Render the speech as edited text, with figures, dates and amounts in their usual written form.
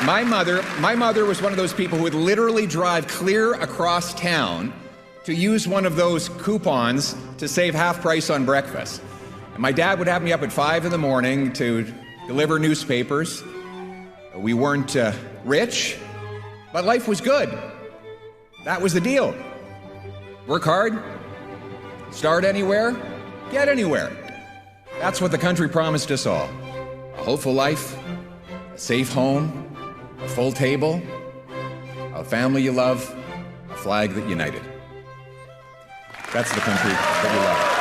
My mother was one of those people who would literally drive clear across town to use one of those coupons to save half price on breakfast. And my dad would have me up at 5 in the morning to deliver newspapers. We weren't rich, but life was good. That was the deal. Work hard, start anywhere, get anywhere. That's what the country promised us all. A hopeful life, a safe home, a full table, a family you love, a flag that united. That's the country that we love.